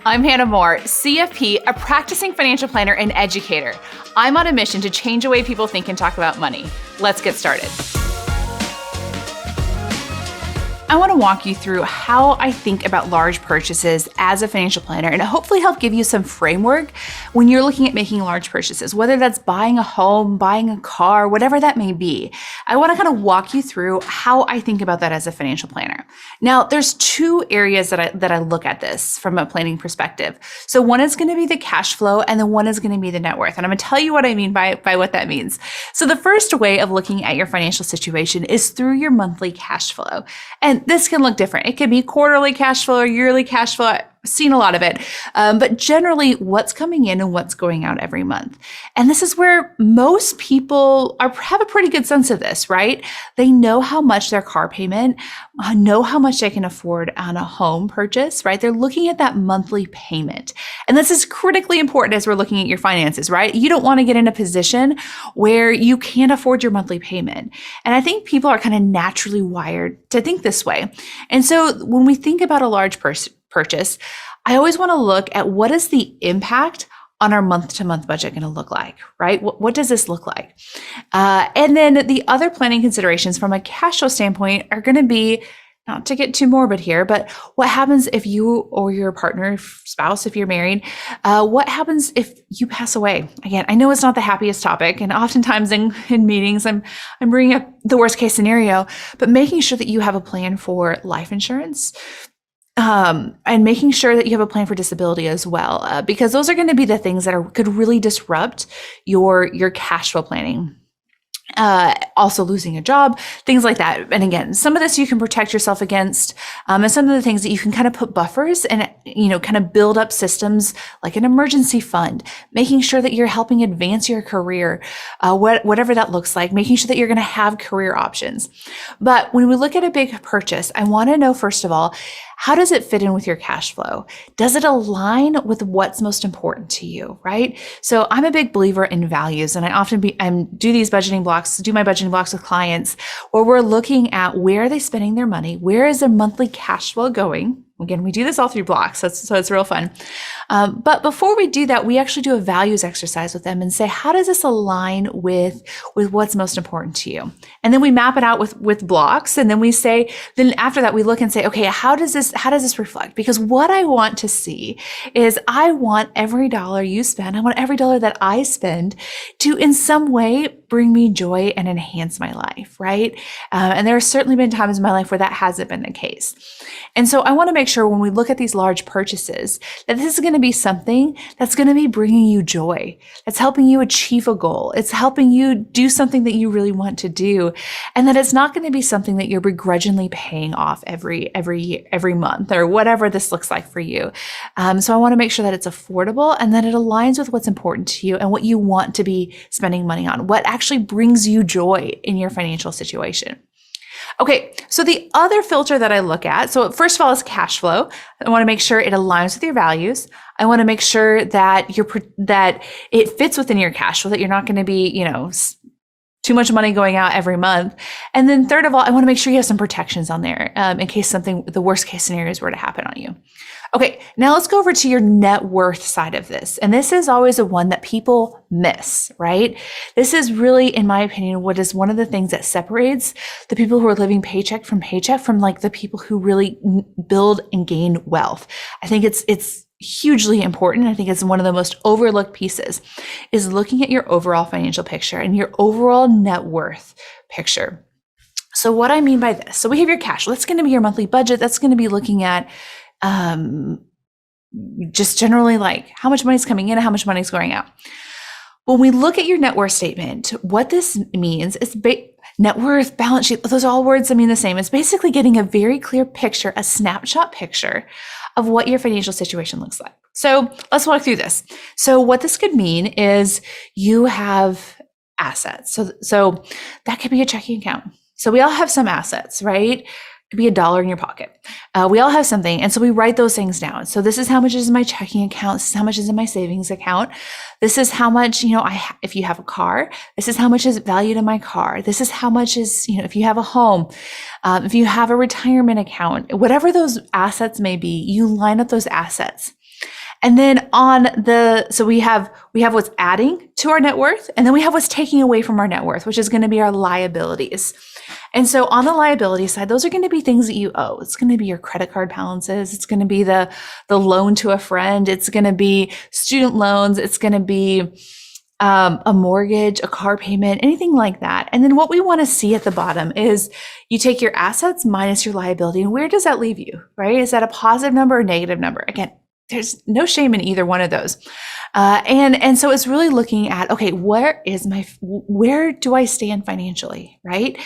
I'm Hannah Moore, CFP, a practicing financial planner and educator. I'm on a mission to change the way people think and talk about money. Let's get started. I want to walk you through how I think about large purchases as a financial planner and hopefully help give you some framework when you're looking at making large purchases, whether that's buying a home, buying a car, whatever that may be. I want to kind of walk you through how I think about that as a financial planner. Now, there's two areas that I look at this from a planning perspective. So one is going to be the cash flow and then one is going to be the net worth. And I'm going to tell you what I mean by what that means. So the first way of looking at your financial situation is through your monthly cash flow. And this can look different. It can be quarterly cash flow or yearly cash flow. I've seen a lot of it. But generally, what's coming in and what's going out every month. And this is where most people have a pretty good sense of this, right? They know how much their car payment, know how much they can afford on a home purchase, right? They're looking at that monthly payment. And this is critically important as we're looking at your finances, right? You don't want to get in a position where you can't afford your monthly payment. And I think people are kind of naturally wired to think this way. And so when we think about a large purchase, I always want to look at what is the impact on our month-to-month budget going to look like, right? What does this look like? And then the other planning considerations from a cash flow standpoint are going to be, not to get too morbid here, but what happens if you or your partner, spouse, if you're married, what happens if you pass away? Again, I know it's not the happiest topic, and oftentimes in meetings, I'm bringing up the worst case scenario, but making sure that you have a plan for life insurance, and making sure that you have a plan for disability as well, because those are going to be the things that could really disrupt your cash flow planning. Also losing a job, things like that. And again, some of this you can protect yourself against, and some of the things that you can kind of put buffers and, kind of build up systems like an emergency fund, making sure that you're helping advance your career, whatever that looks like, making sure that you're going to have career options. But when we look at a big purchase, I want to know, first of all, how does it fit in with your cash flow? Does it align with what's most important to you, right? So I'm a big believer in values, and I often do my budgeting blocks with clients where we're looking at where are they spending their money? Where is their monthly cash flow going? Again, we do this all through blocks, so it's real fun. But before we do that, we actually do a values exercise with them and say, how does this align with what's most important to you? And then we map it out with blocks. And then then after that, we look and say, okay, how does this reflect? Because what I want to see is I want every dollar you spend, I want every dollar that I spend to in some way bring me joy and enhance my life, right? And there have certainly been times in my life where that hasn't been the case. And so I want to make sure when we look at these large purchases that this is going to be something that's going to be bringing you joy. That's helping you achieve a goal. It's helping you do something that you really want to do. And that it's not going to be something that you're begrudgingly paying off every month or whatever this looks like for you. So I want to make sure that it's affordable and that it aligns with what's important to you and what you want to be spending money on, what actually brings you joy in your financial situation. Okay, so the other filter that I look at, so first of all is cash flow. I want to make sure it aligns with your values. I want to make sure that that it fits within your cash flow, that you're not going to be, too much money going out every month. And then third of all, I want to make sure you have some protections on there in case the worst case scenarios were to happen on you. Okay, now let's go over to your net worth side of this. And this is always the one that people miss, right? This is really, in my opinion, what is one of the things that separates the people who are living paycheck from like the people who really build and gain wealth. I think it's hugely important. I think it's one of the most overlooked pieces is looking at your overall financial picture and your overall net worth picture. So what I mean by this, so we have your cash. That's going to be your monthly budget. That's going to be looking at just generally like how much money is coming in and how much money is going out. When we look at your net worth statement, what this means is net worth, balance sheet, those are all words that mean the same. It's basically getting a very clear picture, a snapshot picture of what your financial situation looks like. So let's walk through this. So what this could mean is you have assets. So that could be a checking account. So we all have some assets, right? It could be $1 in your pocket. We all have something. And so we write those things down. So this is how much is in my checking account. This is how much is in my savings account. This is how much, if you have a car, this is how much is valued in my car. This is how much is, if you have a home, if you have a retirement account, whatever those assets may be, you line up those assets. And then so we have what's adding to our net worth, and then we have what's taking away from our net worth, which is going to be our liabilities. And so on the liability side, those are going to be things that you owe. It's going to be your credit card balances. It's going to be the loan to a friend. It's going to be student loans. It's going to be a mortgage, a car payment, anything like that. And then what we want to see at the bottom is you take your assets minus your liability. And where does that leave you, right? Is that a positive number or a negative number? Again, there's no shame in either one of those. And so it's really looking at, okay, where do I stand financially, right?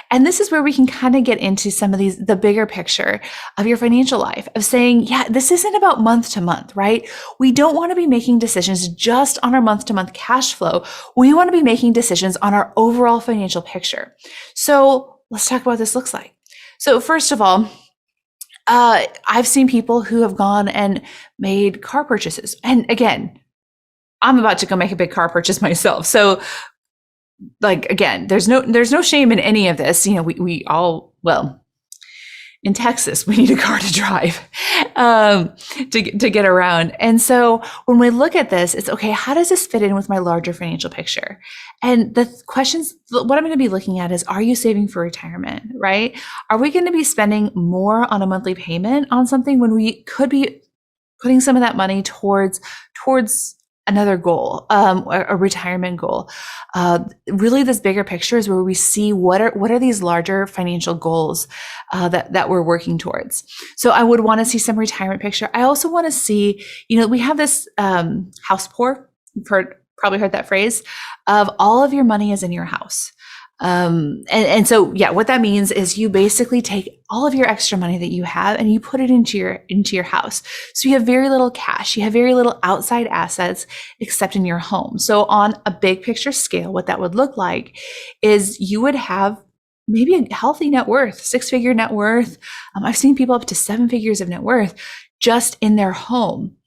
And this is where we can kind of get into some of the bigger picture of your financial life, of saying, yeah, this isn't about month to month, right? We don't want to be making decisions just on our month to month cash flow. We want to be making decisions on our overall financial picture. So let's talk about what this looks like. So first of all, I've seen people who have gone and made car purchases. And again, I'm about to go make a big car purchase myself. So like, again, there's no shame in any of this. You know, we all, well, in Texas, we need a car to drive, to get around. And so when we look at this, it's okay, how does this fit in with my larger financial picture? And the questions, what I'm going to be looking at is, are you saving for retirement, right? Are we going to be spending more on a monthly payment on something when we could be putting some of that money towards another goal, a retirement goal? Really, this bigger picture is where we see what are these larger financial goals that we're working towards. So I would want to see some retirement picture. I also want to see, we have this house poor. You've probably heard that phrase, of all of your money is in your house. And so, yeah, what that means is you basically take all of your extra money that you have and you put it into your house. So you have very little cash, you have very little outside assets except in your home. So on a big picture scale, what that would look like is you would have maybe a healthy net worth, 6-figure net worth. I've seen people up to 7 figures of net worth just in their home,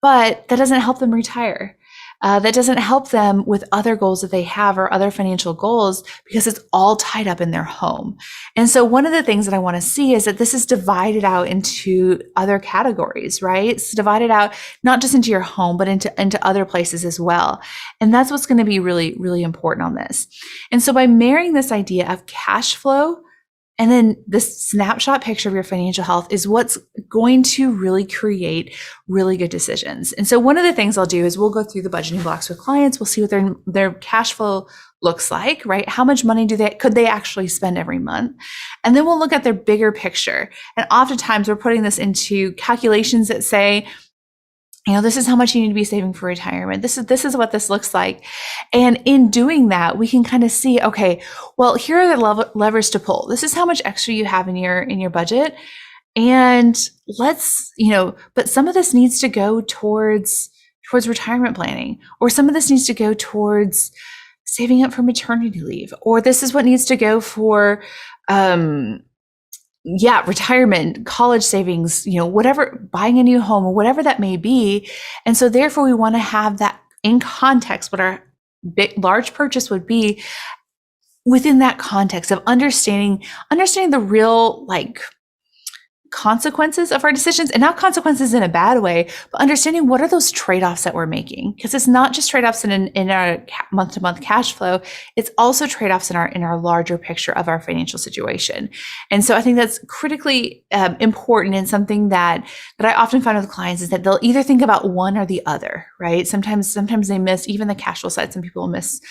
but that doesn't help them retire. That doesn't help them with other goals that they have or other financial goals, because it's all tied up in their home. And so one of the things that I want to see is that this is divided out into other categories, right? It's divided out not just into your home, but into other places as well. And that's what's going to be really, really important on this. And so by marrying this idea of cash flow and then this snapshot picture of your financial health is what's going to really create really good decisions. And so one of the things I'll do is we'll go through the budgeting blocks with clients. We'll see what their cash flow looks like, right? How much money could they actually spend every month? And then we'll look at their bigger picture. And oftentimes we're putting this into calculations that say, this is how much you need to be saving for retirement. This is what this looks like. And in doing that, we can kind of see, okay, well, here are the levers to pull. This is how much extra you have in your budget. And let's, but some of this needs to go towards retirement planning, or some of this needs to go towards saving up for maternity leave, or this is what needs to go for, retirement, college savings, whatever, buying a new home or whatever that may be. And so therefore we want to have that in context, what our large purchase would be within that context of understanding the real consequences of our decisions, and not consequences in a bad way, but understanding what are those trade-offs that we're making. Because it's not just trade-offs in our month-to-month cash flow, it's also trade-offs in our larger picture of our financial situation. And so I think that's critically important, and something that I often find with clients is that they'll either think about one or the other, right? Sometimes they miss even the cash flow side. Some people miss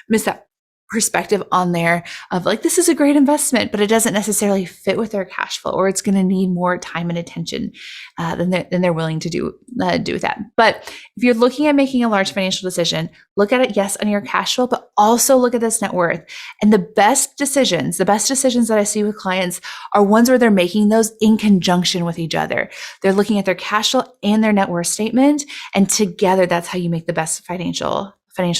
that perspective on there of this is a great investment, but it doesn't necessarily fit with their cash flow, or it's going to need more time and attention than they're willing to do with that. But if you're looking at making a large financial decision, look at it, yes, on your cash flow, but also look at this net worth. And the best decisions that I see with clients are ones where they're making those in conjunction with each other. They're looking at their cash flow and their net worth statement, and together that's how you make the best financial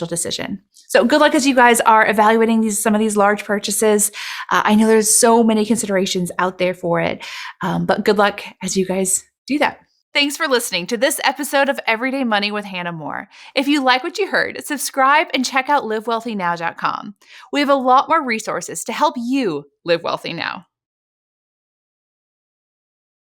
decision. So good luck as you guys are evaluating some of these large purchases. I know there's so many considerations out there for it, but good luck as you guys do that. Thanks for listening to this episode of Everyday Money with Hannah Moore. If you like what you heard, subscribe and check out livewealthynow.com. We have a lot more resources to help you live wealthy now.